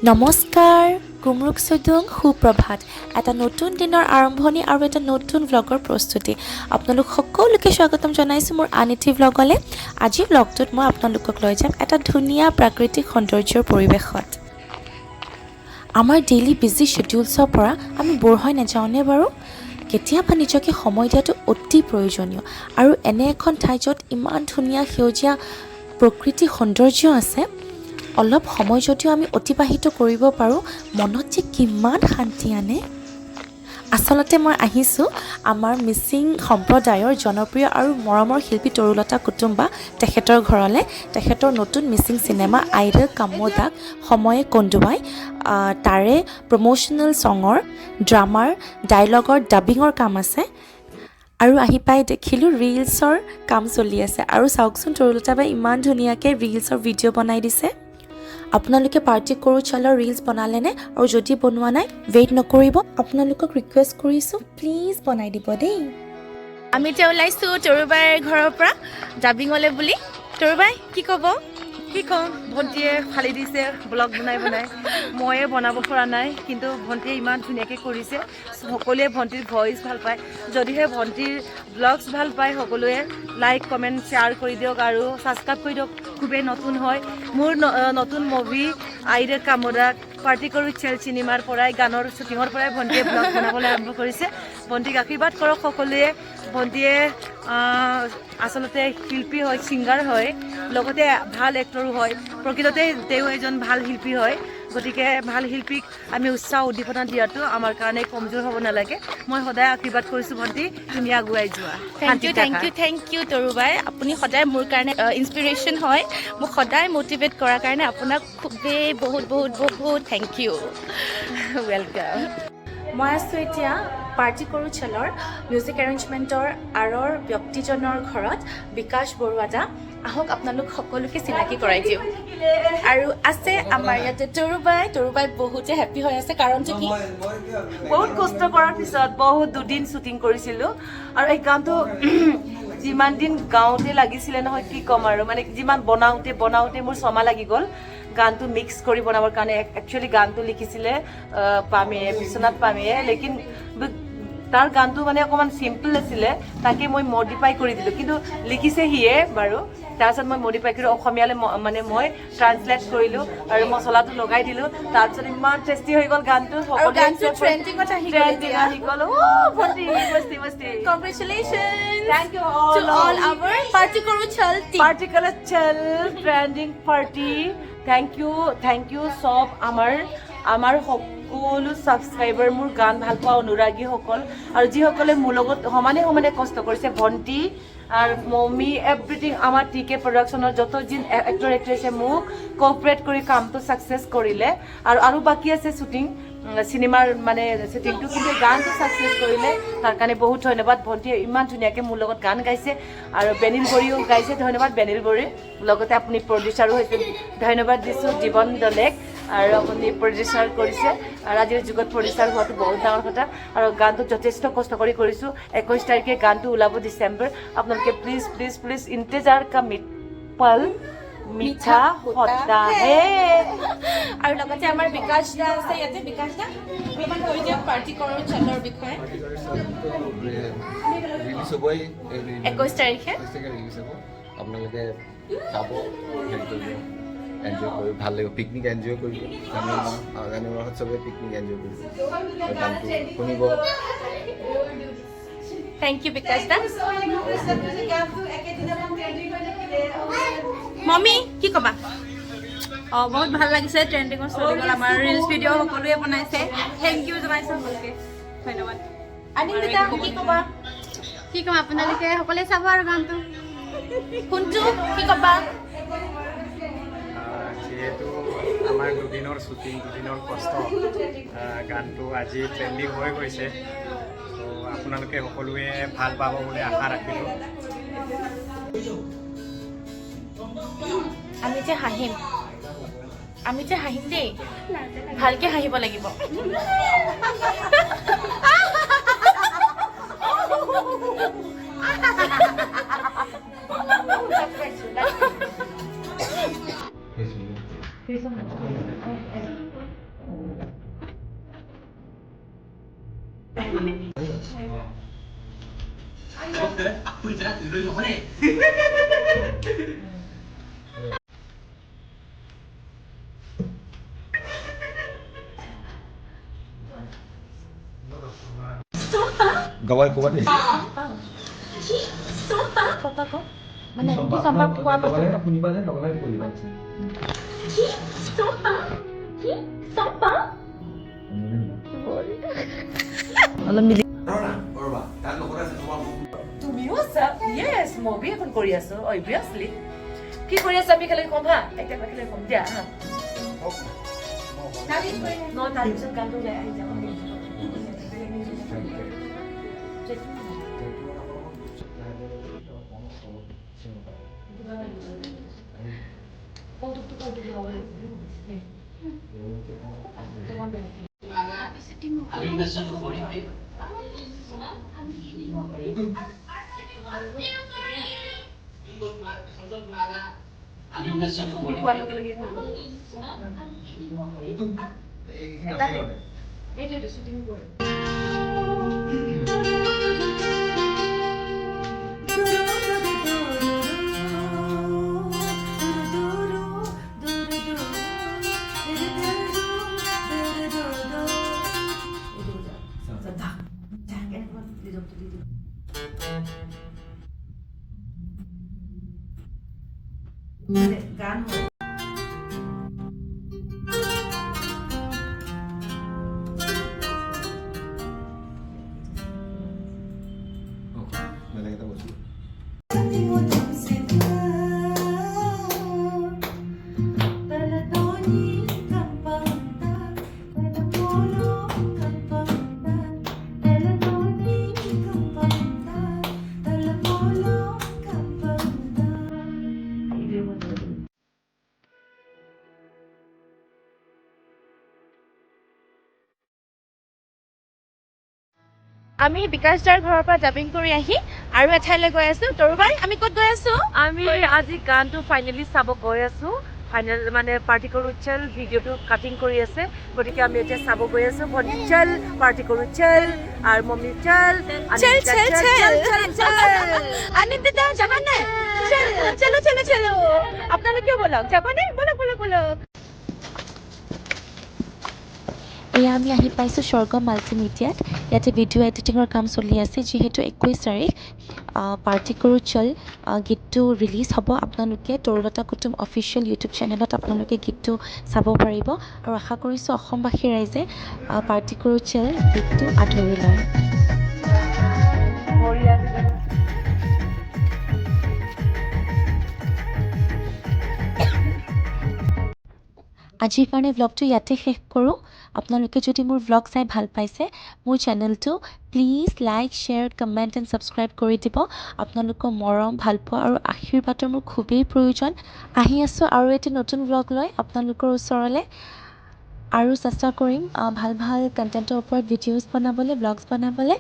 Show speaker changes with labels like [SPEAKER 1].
[SPEAKER 1] নমস্কাৰ কুমৰুক চৈদুং সুপ্ৰভাত এটা নতুন দিনৰ আৰম্ভণি আৰু এটা নতুন ভ্লগৰ প্ৰস্তুতি আপোনালোক সকলোকে স্বাগতম জনাইছোঁ মোৰ আনিথি ভ্লগলৈ আজি ভ্লগটোত মই আপোনালোকক লৈ যাম এটা ধুনীয়া প্ৰাকৃতিক সৌন্দৰ্যৰ পৰিৱেশত আমাৰ ডেইলি বিজি শ্বেডিউলছৰ পৰা আমি বৰ হৈ নাযাওঁনে বাৰু কেতিয়াবা নিজকে সময় দিয়াটো অতি প্ৰয়োজনীয় আৰু এনে এখন ঠাই য'ত ইমান ধুনীয়া সেউজীয়া প্ৰকৃতি সৌন্দৰ্য আছে অলপ সময় যদিও আমি অতিবাহিত কৰিব পাৰোঁ মনত যে কিমান শান্তি আনে আচলতে মই আহিছোঁ আমাৰ মিচিং সম্প্ৰদায়ৰ জনপ্ৰিয় আৰু মৰমৰ শিল্পী তৰুলতা কুটুম বা তেখেতৰ ঘৰলৈ তেখেতৰ নতুন মিচিং চিনেমা আইডল কামোদাক সময়ে কন্দুৱাই তাৰে প্ৰমোশ্যনেল ছঙৰ ড্ৰামাৰ ডাইলগৰ ডাবিঙৰ কাম আছে আৰু আহি পাই দেখিলোঁ ৰিলছৰ কাম চলি আছে আৰু চাওকচোন তৰুলতা বাই ইমান ধুনীয়াকৈ ৰিলছৰ ভিডিঅ' বনাই দিছে আপোনালোকে পাৰ্টি কৰোঁ চালৰ ৰিলছ বনালেনে আৰু যদি বনোৱা নাই ৱেইট নকৰিব আপোনালোকক ৰিকুৱেষ্ট কৰিছোঁ প্লিজ বনাই দিব দেই আমি এতিয়া ওলাইছোঁ তৰুবাইৰ ঘৰৰ পৰা ডাবিঙলৈ বুলি তৰুবাই কি ক'ব
[SPEAKER 2] কি ক'ম ভণ্টিয়ে ফালি দিছে ব্লগ বনাই ময়ে বনাব পৰা নাই কিন্তু ভণ্টিয়ে ইমান ধুনীয়াকৈ কৰিছে সকলোৱে ভণ্টিৰ ভইচ ভাল পায় যদিহে ভণ্টিৰ ব্লগছ ভাল পায় সকলোৱে লাইক কমেণ্ট শ্বেয়াৰ কৰি দিয়ক আৰু ছাবস্ক্ৰাইব কৰি দিয়ক খুবেই নতুন হয় মোৰ নতুন মুভি আইডল কামোদাক পাৰ্টি কৰো চেল চিনেমাৰ পৰাই গানৰ শ্বুটিঙৰ পৰাই ভণ্টিয়ে ব্লগ বনাবলৈ আৰম্ভ কৰিছে ভণ্টিক আশীৰ্বাদ কৰক সকলোৱে ভণ্টিয়ে আচলতে শিল্পী হয় ছিংগাৰ হয় লগতে ভাল এক্টৰো হয় প্ৰকৃততে তেওঁ এজন ভাল শিল্পী হয় গতিকে ভাল শিল্পীক আমি উৎসাহ উদ্দীপনা দিয়াটো আমাৰ কাৰণে কমজোৰ হ'ব নালাগে মই সদায় আশীৰ্বাদ কৰিছোঁ ভণ্টি তুমি আগুৱাই যোৱা
[SPEAKER 1] থেংক ইউ তৰুবাই আপুনি সদায় মোৰ কাৰণে ইনস্পিৰেশ্যন হয় মোক সদায় মটিভেট কৰাৰ কাৰণে আপোনাক খুবেই বহুত থেংক ইউ
[SPEAKER 2] ৱেলকাম
[SPEAKER 1] মই আছোঁ এতিয়া পাৰ্টি কৰোঁ চেলৰ মিউজিক এৰেঞ্জমেণ্টৰ আঁৰৰ ব্যক্তিজনৰ ঘৰত বিকাশ বৰুৱা আহক আপোনালোক সকলোকে চিনাকি কৰাই দিওঁ আৰু আছে আমাৰ ইয়াতে তৰুবাই বহুতে হেপ্পী হৈ আছে কাৰণটো কি
[SPEAKER 2] বহুত কষ্ট কৰাৰ পিছত দুদিন শ্বুটিং কৰিছিলোঁ আৰু এই গানটো যিমান দিন গাওঁতে লাগিছিলে নহয় কি ক'ম আৰু মানে যিমান বনাওঁতে মোৰ ছমাহ লাগি গ'ল গানটো মিক্স কৰি বনাবৰ কাৰণে একচুৱেলি গানটো লিখিছিলে বিশ্বনাথ পামীয়ে লেকিন তাৰ গানটো মানে অকণমান চিম্পল আছিলে তাকে মই মডিফাই কৰি দিলোঁ কিন্তু লিখিছে সিয়ে বাৰু তাৰপিছত মই মডিফাই কৰি অসমীয়ালৈ মানে মই ট্ৰান্সলেট কৰিলোঁ আৰু মছলাটো লগাই দিলোঁ তাৰপিছত ইমান টেষ্টি হৈ গ'ল গানটো
[SPEAKER 1] ট্ৰেণ্ডিঙত আহি
[SPEAKER 2] গ'ল
[SPEAKER 1] congratulation thank you all our party কৰোঁ চল
[SPEAKER 2] ট্ৰেণ্ডিং পাৰ্টি থেংক ইউ চব আমাৰ সকলো ছাবস্ক্ৰাইবাৰ মোৰ গান ভাল পোৱা অনুৰাগীসকল আৰু যিসকলে মোৰ লগত সমানে কষ্ট কৰিছে ভণ্টি আৰু মমি এভৰিথিং আমাৰ টিকে প্ৰডাকশ্যনৰ যত যিন এক্টৰ এক্ট্ৰেছে মোক কোঅপাৰেট কৰি কামটো ছাকচেছ কৰিলে আৰু বাকী আছে শ্বুটিং চিনেমাৰ মানে শ্বুটিংটো কিন্তু গানটো ছাকচেছ কৰিলে তাৰ কাৰণে বহুত ধন্যবাদ ভণ্টিয়ে ইমান ধুনীয়াকৈ মোৰ লগত গান গাইছে আৰু বেনিল বড়িও গাইছে ধন্যবাদ বেনিল বড়ি লগতে আপুনি প্ৰডিউচাৰো হৈছে ধন্যবাদ দিছোঁ জীৱন দলেক আৰু আপুনি প্ৰডিউচাৰ কৰিছে আৰু আজিৰ যুগত প্ৰডিউচাৰ হোৱাটো বহুত ডাঙৰ কথা আৰু গানটো যথেষ্ট কষ্ট কৰি কৰিছোঁ 21 তাৰিখে গানটো ওলাব ডিচেম্বৰ আপোনালোকে প্লিজ ইন্তজাৰ কা পল মিঠা হতা হে
[SPEAKER 1] আৰু লগতে আমাৰ বিকাশ দা আছে ইয়াতে বিকাশ দা অকণমান কৈ দিয়ক পাৰ্টি কৰোঁ চলৰ বিষয়ে 21 তাৰিখে
[SPEAKER 3] আপোনালোকে চাব হেৰি কৰিব এনজয় কৰিব ভাল লাগিব পিকনিক এনজয় কৰিব জানুৱাৰী মাহত চবে পিকনিক এনজয় কৰিব গানটো শুনিব
[SPEAKER 1] থেংক ইউ বিকাশ দা মমি কি ক'বা
[SPEAKER 4] বহুত ভাল লাগিছে ট্ৰেণ্ডিঙত চলি গ'ল আমাৰ ৰিলছ ভিডিঅ' সকলোৱে বনাইছে থেংক ইউ জনাইছোঁ সকলোকে ধন্যবাদ
[SPEAKER 1] অনিন্দিতা কি ক'বা
[SPEAKER 4] কি ক'ম আপোনালোকে সকলোৱে চাব আৰু গানটো
[SPEAKER 1] শুনছো কি ক'বা
[SPEAKER 5] যিহেতু আমাৰ দুদিনৰ শ্বুটিং দুদিনৰ কষ্ট গানটো আজি ট্ৰেণ্ডিং হৈ গৈছে ত' আপোনালোকে সকলোৱে ভাল পাব বুলি আশা ৰাখিলোঁ
[SPEAKER 1] আমি যে হাঁহিম দেই ভালকৈ হাঁহিব লাগিব
[SPEAKER 3] Gawal ko ba din?
[SPEAKER 1] Mana hindi ka makuha mo.
[SPEAKER 2] তুমিও আছা য়েছ মুভি এখন কৰি আছো অবভিয়াছলি কি কৰি আছা আমি খেলে কম হা এতিয়া খেলে কম দিয়া হা তাৰপিছত গানটো গাই আহি যাম গান হয়
[SPEAKER 3] বেলেগ এটা বস্তু
[SPEAKER 1] আমি বিকাশ দাৰ ঘৰৰ পৰা ডাবিং কৰি আহি আৰু এঠাইলৈ গৈ আছো তৰুবাই আমি ক'ত গৈ আছো
[SPEAKER 2] আমি আজি গানটো ফাইনেলি চাব গৈ আছো ফাইনেল মানে পাৰ্টি কৰো চল ভিডিঅ'টো কাটিং কৰি আছে গতিকে আমি এতিয়া চাব গৈ আছো ভণ্টি চল পাৰ্টি কৰো চল আৰু মম্মি চল
[SPEAKER 1] চল চল চল আনন্দিতা যাবানে চলো চলো চলো আপোনালোকেও বলক যাবানে বলক বলক বলক এয়া আমি আহি পাইছোঁ স্বৰ্গ মাল্টিমিডিয়াত ইয়াতে ভিডিঅ' এডিটিঙৰ কাম চলি আছে যিহেতু 21 তাৰিখ পাৰ্টি কৰো চল গীতটো ৰিলিজ হ'ব আপোনালোকে তৰুলতা কুটুম অফিচিয়েল ইউটিউব চেনেলত আপোনালোকে গীতটো চাব পাৰিব আৰু আশা কৰিছোঁ অসমবাসী ৰাইজে পাৰ্টি কৰো চল গীতটো আদৰি লয় আজিৰ কাৰণে ভ্লগটো ইয়াতে শেষ কৰোঁ আপোনালোকে যদি মোৰ ভ্লগ চাই ভাল পাইছে মোৰ চেনেলটো please like share comment and subscribe কৰি দিব আপোনালোকৰ মৰম ভালপোৱা আৰু আশীৰ্বাদৰ মোৰ খুবেই প্ৰয়োজন আহি আছোঁ আৰু এটি নতুন ভ্লগ লৈ আপোনালোকৰ ওচৰলৈ আৰু চেষ্টা কৰিম ভাল ভাল কণ্টেণ্টৰ ওপৰত ভিডিঅ'জ বনাবলৈ ব্লগছ বনাবলৈ